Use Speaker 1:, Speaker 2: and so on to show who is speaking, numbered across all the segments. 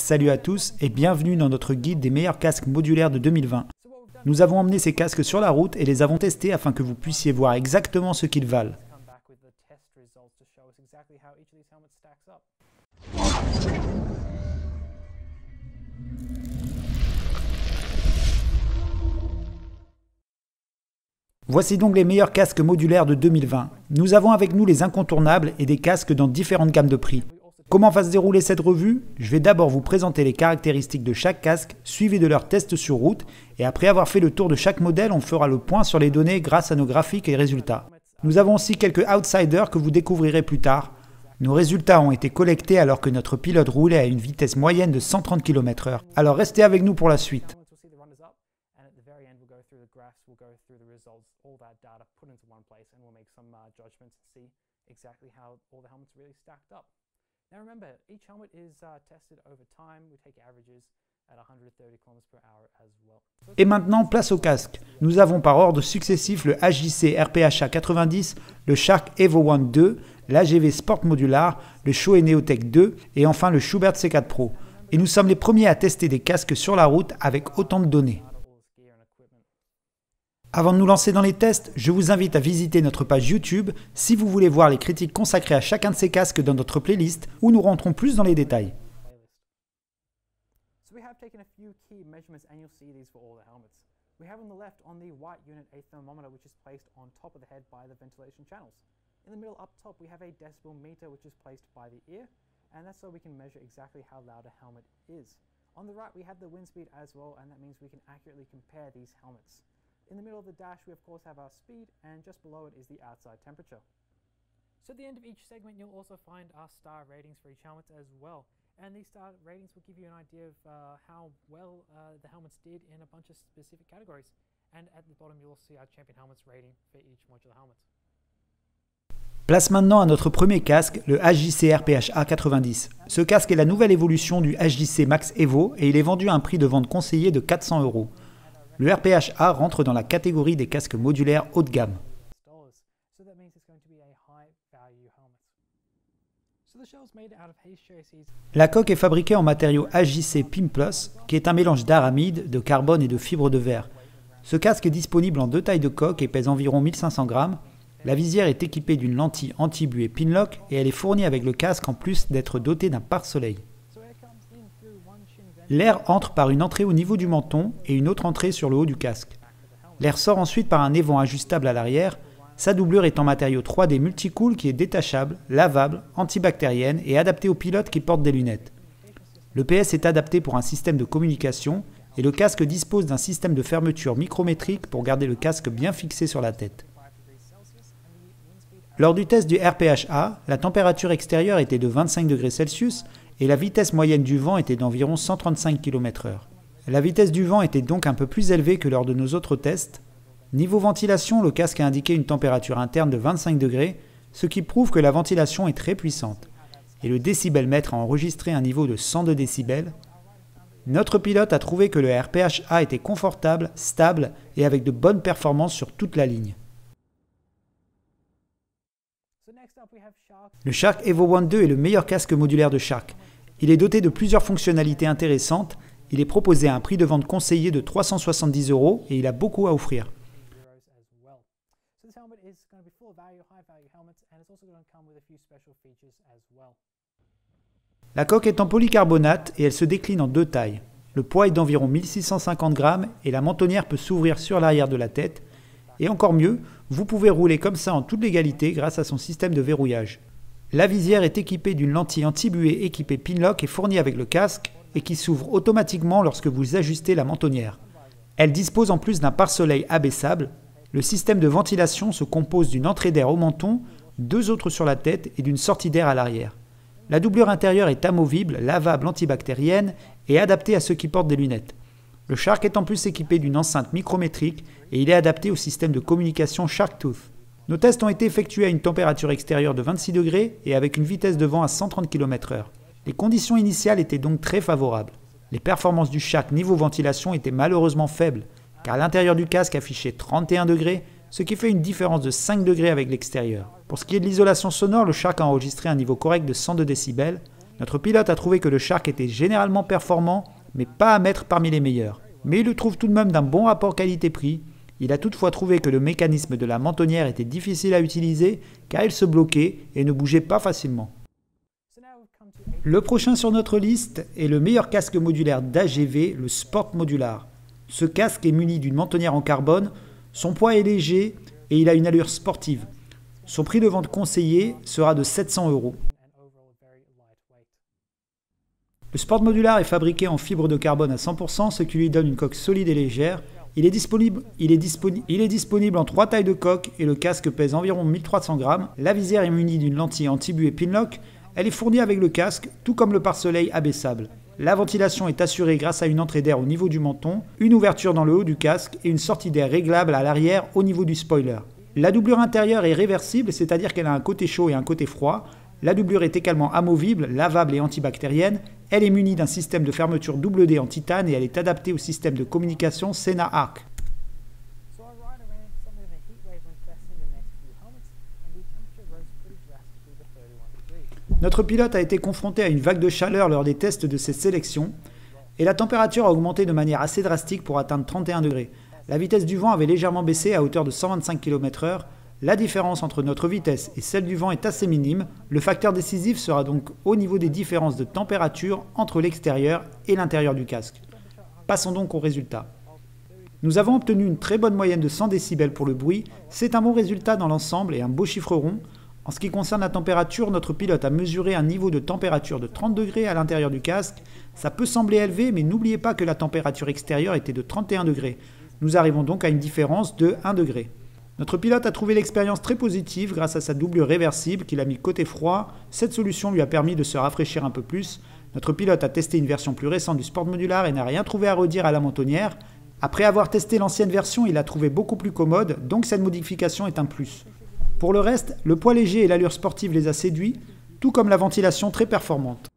Speaker 1: Salut à tous et bienvenue dans notre guide des meilleurs casques modulaires de 2020. Nous avons emmené ces casques sur la route et les avons testés afin que vous puissiez voir exactement ce qu'ils valent. Voici donc les meilleurs casques modulaires de 2020. Nous avons avec nous les incontournables et des casques dans différentes gammes de prix. Comment va se dérouler cette revue? Je vais d'abord vous présenter les caractéristiques de chaque casque, suivi de leur test sur route, et après avoir fait le tour de chaque modèle, on fera le point sur les données grâce à nos graphiques et résultats. Nous avons aussi quelques outsiders que vous découvrirez plus tard. Nos résultats ont été collectés alors que notre pilote roulait à une vitesse moyenne de 130 km/h. Alors restez avec nous pour la suite.
Speaker 2: Now remember, each helmet is tested over time. We take averages at 130 km/h as well.
Speaker 1: Et maintenant, place au casque. Nous avons par ordre successif le HJC RPHA 90, le Shark Evo One 2, l'AGV Sport Modular, le Shoei Neotech 2 et enfin le Schubert C4 Pro. Et nous sommes les premiers à tester des casques sur la route avec autant de données. Avant de nous lancer dans les tests, je vous invite à visiter notre page YouTube si vous voulez voir les critiques consacrées à chacun de ces casques dans notre playlist où nous rentrons plus dans les détails.
Speaker 2: So we have taken a few key measurements and you'll see these for all the helmets. We have on the left on the white unit a thermometer which is placed on top of the head by the ventilation channels. In the middle up top we have a decibel meter which is placed by the ear, and that's so we can measure exactly how loud a helmet is. On the right we have the wind speed as well, and that means we can accurately compare these helmets. In the middle of the dash, we of course have our speed, and just below it is the outside temperature. So at the end of each segment, you'll also find our star ratings for each helmet as well. And these star ratings will give you an idea of how well the helmets did in a bunch of specific categories. And at the bottom, you'll see our champion helmets rating for each modular helmet.
Speaker 1: Place maintenant à notre premier casque, le HJC RPHA 90. Ce casque est la nouvelle évolution du HJC Max Evo et il est vendu à un prix de vente conseillé de 400 €. Le RPHA rentre dans la catégorie des casques modulaires haut de gamme. La coque est fabriquée en matériau HJC PIM+, qui est un mélange d'aramide, de carbone et de fibre de verre. Ce casque est disponible en deux tailles de coque et pèse environ 1500 grammes. La visière est équipée d'une lentille anti-buée Pinlock et elle est fournie avec le casque en plus d'être dotée d'un pare-soleil. L'air entre par une entrée au niveau du menton et une autre entrée sur le haut du casque. L'air sort ensuite par un évent ajustable à l'arrière. Sa doublure est en matériau 3D multicool qui est détachable, lavable, antibactérienne et adapté aux pilotes qui portent des lunettes. Le PS est adapté pour un système de communication et le casque dispose d'un système de fermeture micrométrique pour garder le casque bien fixé sur la tête. Lors du test du RPHA, la température extérieure était de 25 degrés Celsius et la vitesse moyenne du vent était d'environ 135 km/h. La vitesse du vent était donc un peu plus élevée que lors de nos autres tests. Niveau ventilation, le casque a indiqué une température interne de 25 degrés, ce qui prouve que la ventilation est très puissante. Et le décibelmètre a enregistré un niveau de 102 décibels. Notre pilote a trouvé que le RPHA était confortable, stable et avec de bonnes performances sur toute la ligne. Le Shark Evo One 2 est le meilleur casque modulaire de Shark. Il est doté de plusieurs fonctionnalités intéressantes, il est proposé à un prix de vente conseillé de 370 € et il a beaucoup à offrir. La coque est en polycarbonate et elle se décline en deux tailles. Le poids est d'environ 1650 grammes et la mentonnière peut s'ouvrir sur l'arrière de la tête. Et encore mieux, vous pouvez rouler comme ça en toute légalité grâce à son système de verrouillage. La visière est équipée d'une lentille anti-buée équipée Pinlock et fournie avec le casque et qui s'ouvre automatiquement lorsque vous ajustez la mentonnière. Elle dispose en plus d'un pare-soleil abaissable. Le système de ventilation se compose d'une entrée d'air au menton, deux autres sur la tête et d'une sortie d'air à l'arrière. La doublure intérieure est amovible, lavable, antibactérienne et adaptée à ceux qui portent des lunettes. Le Shark est en plus équipé d'une enceinte micrométrique et il est adapté au système de communication SharkTooth. Nos tests ont été effectués à une température extérieure de 26 degrés et avec une vitesse de vent à 130 km/h. Les conditions initiales étaient donc très favorables. Les performances du Shark niveau ventilation étaient malheureusement faibles, car l'intérieur du casque affichait 31 degrés, ce qui fait une différence de 5 degrés avec l'extérieur. Pour ce qui est de l'isolation sonore, le Shark a enregistré un niveau correct de 102 décibels. Notre pilote a trouvé que le Shark était généralement performant, mais pas à mettre parmi les meilleurs. Mais il le trouve tout de même d'un bon rapport qualité-prix. Il a toutefois trouvé que le mécanisme de la mentonnière était difficile à utiliser car il se bloquait et ne bougeait pas facilement. Le prochain sur notre liste est le meilleur casque modulaire d'AGV, le Sport Modular. Ce casque est muni d'une mentonnière en carbone, son poids est léger et il a une allure sportive. Son prix de vente conseillé sera de 700 €. Le Sport Modular est fabriqué en fibre de carbone à 100%, ce qui lui donne une coque solide et légère. Il est disponible en 3 tailles de coque et le casque pèse environ 1300 grammes. La visière est munie d'une lentille anti-buée Pinlock. Elle est fournie avec le casque, tout comme le pare-soleil abaissable. La ventilation est assurée grâce à une entrée d'air au niveau du menton, une ouverture dans le haut du casque et une sortie d'air réglable à l'arrière au niveau du spoiler. La doublure intérieure est réversible, c'est-à-dire qu'elle a un côté chaud et un côté froid. La doublure est également amovible, lavable et antibactérienne. Elle est munie d'un système de fermeture double D en titane et elle est adaptée au système de communication Sena Arc. Notre pilote a été confronté à une vague de chaleur lors des tests de ses sélections et la température a augmenté de manière assez drastique pour atteindre 31 degrés. La vitesse du vent avait légèrement baissé à hauteur de 125 km/h. La différence entre notre vitesse et celle du vent est assez minime. Le facteur décisif sera donc au niveau des différences de température entre l'extérieur et l'intérieur du casque. Passons donc au résultat. Nous avons obtenu une très bonne moyenne de 100 décibels pour le bruit. C'est un bon résultat dans l'ensemble et un beau chiffre rond. En ce qui concerne la température, notre pilote a mesuré un niveau de température de 30 degrés à l'intérieur du casque. Ça peut sembler élevé, mais n'oubliez pas que la température extérieure était de 31 degrés. Nous arrivons donc à une différence de 1 degré. Notre pilote a trouvé l'expérience très positive grâce à sa doublure réversible qu'il a mis côté froid. Cette solution lui a permis de se rafraîchir un peu plus. Notre pilote a testé une version plus récente du Sport Modular et n'a rien trouvé à redire à la mentonnière. Après avoir testé l'ancienne version, il l'a trouvé beaucoup plus commode, donc cette modification est un plus. Pour le reste, le poids léger et l'allure sportive les a séduits, tout comme la ventilation très performante.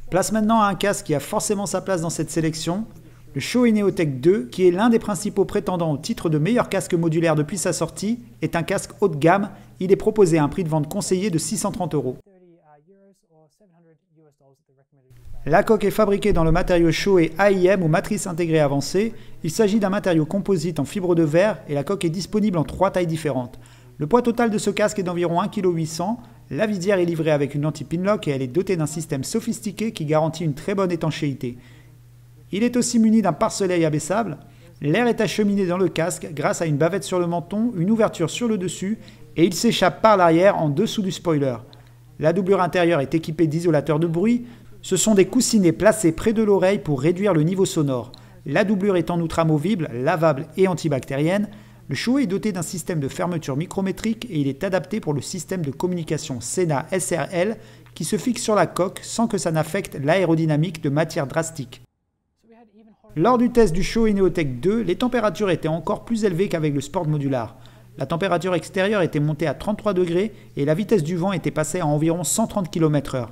Speaker 1: Place maintenant à un casque qui a forcément sa place dans cette sélection, le Shoei Neotech 2, qui est l'un des principaux prétendants au titre de meilleur casque modulaire depuis sa sortie, est un casque haut de gamme. Il est proposé à un prix de vente conseillé de 630 €. La coque est fabriquée dans le matériau Shoei AIM ou matrice intégrée avancée. Il s'agit d'un matériau composite en fibre de verre et la coque est disponible en 3 tailles différentes. Le poids total de ce casque est d'environ 1,8 kg. La visière est livrée avec une lentille Pinlock et elle est dotée d'un système sophistiqué qui garantit une très bonne étanchéité. Il est aussi muni d'un pare-soleil abaissable. L'air est acheminé dans le casque grâce à une bavette sur le menton, une ouverture sur le dessus et il s'échappe par l'arrière en dessous du spoiler. La doublure intérieure est équipée d'isolateurs de bruit. Ce sont des coussinets placés près de l'oreille pour réduire le niveau sonore. La doublure est en outre amovible, lavable et antibactérienne. Le Shoei est doté d'un système de fermeture micrométrique et il est adapté pour le système de communication Sena SRL qui se fixe sur la coque sans que ça n'affecte l'aérodynamique de matière drastique. Lors du test du Shoei Neotech 2, les températures étaient encore plus élevées qu'avec le Sport Modular. La température extérieure était montée à 33 degrés et la vitesse du vent était passée à environ 130 km/h.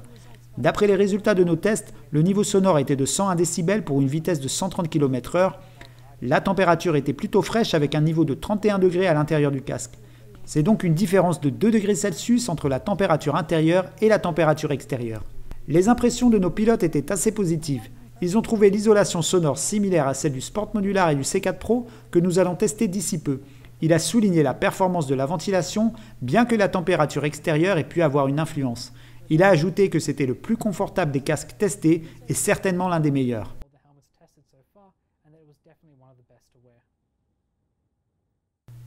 Speaker 1: D'après les résultats de nos tests, le niveau sonore était de 101 décibels pour une vitesse de 130 km/h. La température était plutôt fraîche avec un niveau de 31 degrés à l'intérieur du casque. C'est donc une différence de 2 degrés Celsius entre la température intérieure et la température extérieure. Les impressions de nos pilotes étaient assez positives. Ils ont trouvé l'isolation sonore similaire à celle du Sport Modular et du C4 Pro que nous allons tester d'ici peu. Il a souligné la performance de la ventilation, bien que la température extérieure ait pu avoir une influence. Il a ajouté que c'était le plus confortable des casques testés et certainement l'un des meilleurs.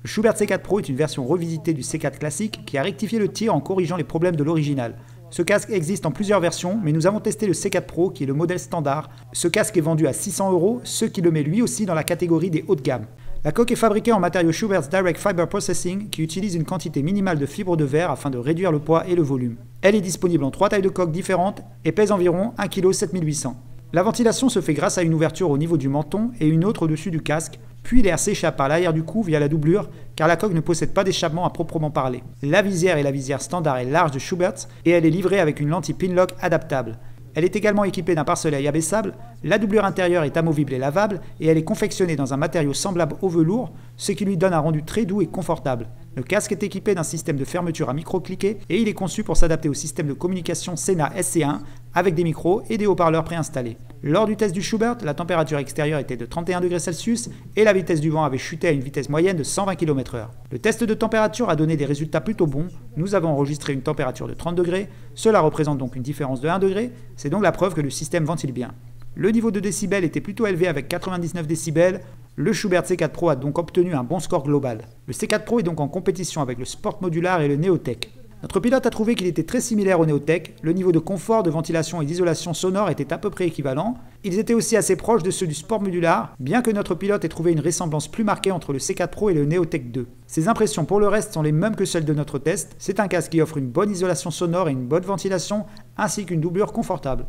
Speaker 1: Le Schuberth C4 Pro est une version revisitée du C4 classique qui a rectifié le tir en corrigeant les problèmes de l'original. Ce casque existe en plusieurs versions, mais nous avons testé le C4 Pro qui est le modèle standard. Ce casque est vendu à 600 €, ce qui le met lui aussi dans la catégorie des hauts de gamme. La coque est fabriquée en matériau Schuberth Direct Fiber Processing qui utilise une quantité minimale de fibres de verre afin de réduire le poids et le volume. Elle est disponible en 3 tailles de coque différentes et pèse environ 1,78 kg. La ventilation se fait grâce à une ouverture au niveau du menton et une autre au-dessus du casque, puis l'air s'échappe par l'arrière du cou via la doublure car la coque ne possède pas d'échappement à proprement parler. La visière est la visière standard et large de Schuberth et elle est livrée avec une lentille Pinlock adaptable. Elle est également équipée d'un pare-soleil abaissable, la doublure intérieure est amovible et lavable et elle est confectionnée dans un matériau semblable au velours, ce qui lui donne un rendu très doux et confortable. Le casque est équipé d'un système de fermeture à micro-cliquet et il est conçu pour s'adapter au système de communication Sena SC1 avec des micros et des haut-parleurs préinstallés. Lors du test du Schubert, la température extérieure était de 31 degrés Celsius et la vitesse du vent avait chuté à une vitesse moyenne de 120 km/h. Le test de température a donné des résultats plutôt bons. Nous avons enregistré une température de 30 degrés, cela représente donc une différence de 1 degré, c'est donc la preuve que le système ventile bien. Le niveau de décibels était plutôt élevé avec 99 décibels. Le Schubert C4 Pro a donc obtenu un bon score global. Le C4 Pro est donc en compétition avec le Sport Modular et le Neotech. Notre pilote a trouvé qu'il était très similaire au Neotech. Le niveau de confort, de ventilation et d'isolation sonore était à peu près équivalent. Ils étaient aussi assez proches de ceux du Sport Modular, bien que notre pilote ait trouvé une ressemblance plus marquée entre le C4 Pro et le Neotech 2. Ses impressions pour le reste sont les mêmes que celles de notre test. C'est un casque qui offre une bonne isolation sonore et une bonne ventilation, ainsi qu'une doublure confortable.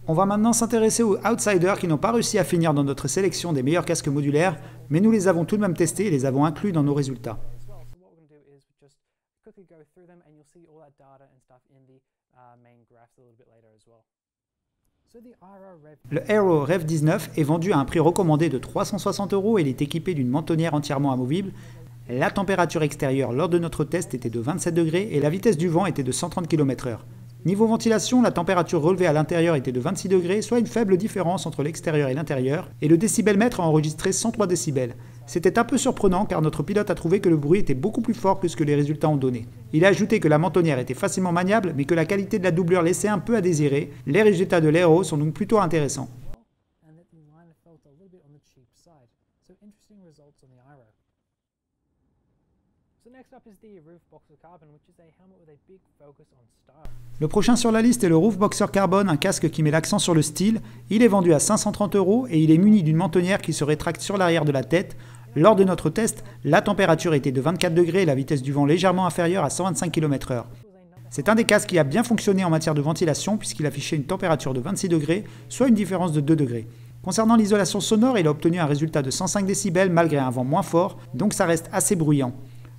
Speaker 1: On va maintenant s'intéresser aux outsiders qui n'ont pas réussi à finir dans notre sélection des meilleurs casques modulaires, mais nous les avons tout de même testés et les avons inclus dans nos résultats. Le Aero Rev 19 est vendu à un prix recommandé de 360 € et il est équipé d'une mentonnière entièrement amovible. La température extérieure lors de notre test était de 27 degrés et la vitesse du vent était de 130 km/h. Niveau ventilation, la température relevée à l'intérieur était de 26 degrés, soit une faible différence entre l'extérieur et l'intérieur, et le décibelmètre a enregistré 103 décibels. C'était un peu surprenant car notre pilote a trouvé que le bruit était beaucoup plus fort que ce que les résultats ont donné. Il a ajouté que la mentonnière était facilement maniable, mais que la qualité de la doublure laissait un peu à désirer. Les résultats de l'Aero sont donc plutôt intéressants. Le prochain sur la liste est le Roof Boxer Carbon, un casque qui met l'accent sur le style. Il est vendu à 530 € et il est muni d'une mentonnière qui se rétracte sur l'arrière de la tête. Lors de notre test, la température était de 24 degrés et la vitesse du vent légèrement inférieure à 125 km/h. C'est un des casques qui a bien fonctionné en matière de ventilation puisqu'il affichait une température de 26 degrés, soit une différence de 2 degrés. Concernant l'isolation sonore, il a obtenu un résultat de 105 décibels malgré un vent moins fort, donc ça reste assez bruyant.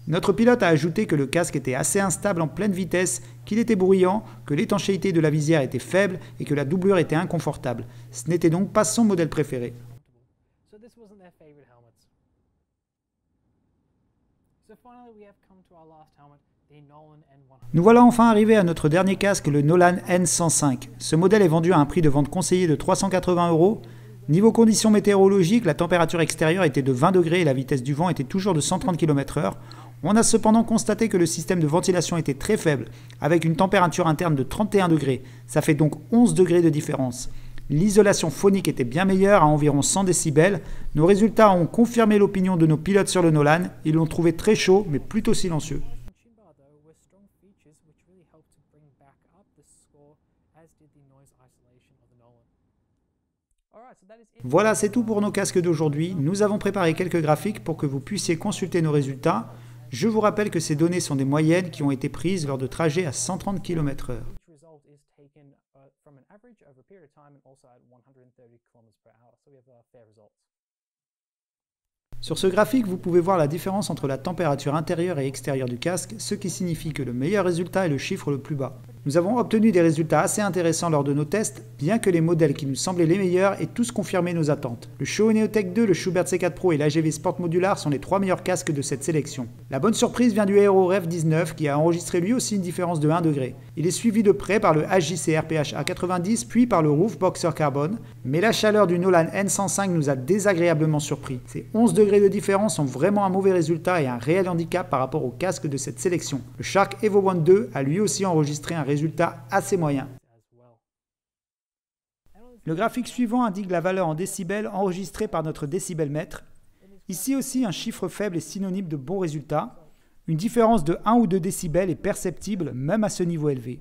Speaker 1: Notre pilote a ajouté que le casque était assez instable en pleine vitesse, qu'il était bruyant, que l'étanchéité de la visière était faible et que la doublure était inconfortable. Ce n'était donc pas son modèle préféré. Nous voilà enfin arrivés à notre dernier casque, le Nolan N105. Ce modèle est vendu à un prix de vente conseillé de 380 €. Niveau conditions météorologiques, la température extérieure était de 20 degrés et la vitesse du vent était toujours de 130 km/h. On a cependant constaté que le système de ventilation était très faible, avec une température interne de 31 degrés. Ça fait donc 11 degrés de différence. L'isolation phonique était bien meilleure, à environ 100 décibels. Nos résultats ont confirmé l'opinion de nos pilotes sur le Nolan. Ils l'ont trouvé très chaud, mais plutôt silencieux. Voilà, c'est tout pour nos casques d'aujourd'hui. Nous avons préparé quelques graphiques pour que vous puissiez consulter nos résultats. Je vous rappelle que ces données sont des moyennes qui ont été prises lors de trajets à 130 km/h. Sur ce graphique, vous pouvez voir la différence entre la température intérieure et extérieure du casque, ce qui signifie que le meilleur résultat est le chiffre le plus bas. Nous avons obtenu des résultats assez intéressants lors de nos tests, bien que les modèles qui nous semblaient les meilleurs aient tous confirmé nos attentes. Le Showa Neotech 2, le Schubert C4 Pro et l'AGV Sport Modular sont les 3 meilleurs casques de cette sélection. La bonne surprise vient du Aero Rev 19 qui a enregistré lui aussi une différence de 1 degré. Il est suivi de près par le HJC RPH A90 puis par le Roof Boxer Carbon, mais la chaleur du Nolan N105 nous a désagréablement surpris. Ces 11 degrés de différence sont vraiment un mauvais résultat et un réel handicap par rapport aux casques de cette sélection. Le Shark Evo One 2 a lui aussi enregistré un résultat assez moyen. Le graphique suivant indique la valeur en décibels enregistrée par notre décibelmètre. Ici aussi, un chiffre faible est synonyme de bon résultat. Une différence de 1 ou 2 décibels est perceptible même à ce niveau élevé.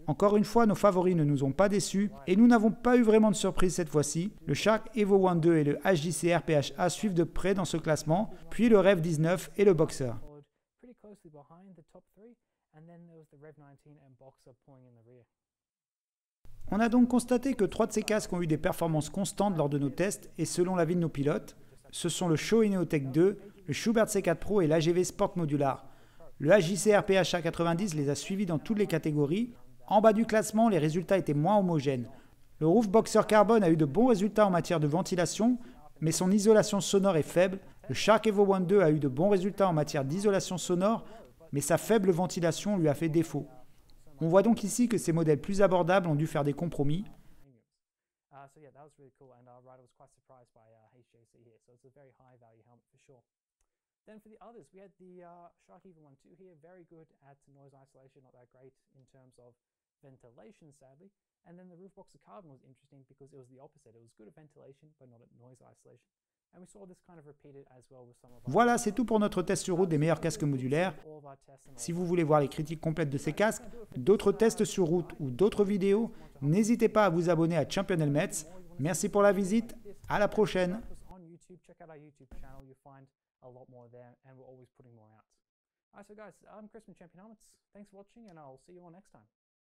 Speaker 1: Encore une fois, nos favoris ne nous ont pas déçus et nous n'avons pas eu vraiment de surprise cette fois-ci. Le Shark Evo One 2 et le HJC RPH-A suivent de près dans ce classement, puis le Rev 19 et le Boxer. On a donc constaté que 3 de ces casques ont eu des performances constantes lors de nos tests et selon l'avis de nos pilotes. Ce sont le Showa Neotech 2, le Schubert C4 Pro et l'AGV Sport Modular. Le HJC RPH A90 les a suivis dans toutes les catégories. En bas du classement, les résultats étaient moins homogènes. Le Roof Boxer Carbon a eu de bons résultats en matière de ventilation, mais son isolation sonore est faible. Le Shark Evo One 2 a eu de bons résultats en matière d'isolation sonore, mais sa faible ventilation lui a fait défaut. On voit donc ici que ces modèles plus abordables ont dû faire des compromis.
Speaker 2: So yeah, that was really cool, and our rider was quite surprised by HJC here. So it's a very high value helmet for sure. Then for the others, we had the Shark Evo One 2 here, very good at noise isolation, not that great in terms of ventilation, sadly. And then the Roof Boxer Carbon was interesting because it was the opposite. It was good at ventilation, but not at noise isolation. And we saw this kind of repeated as well with some of our...
Speaker 1: Voilà, c'est tout pour notre test sur route des meilleurs casques modulaires. Si vous voulez voir les critiques complètes de ces casques, d'autres tests sur route ou d'autres vidéos, n'hésitez pas à vous abonner à Champion Helmets. Merci pour la visite, à la prochaine.
Speaker 2: A lot more there, and we're always putting more out. Alright, so guys, I'm Chris from Champion Helmets. Thanks for watching, and I'll see you all next time.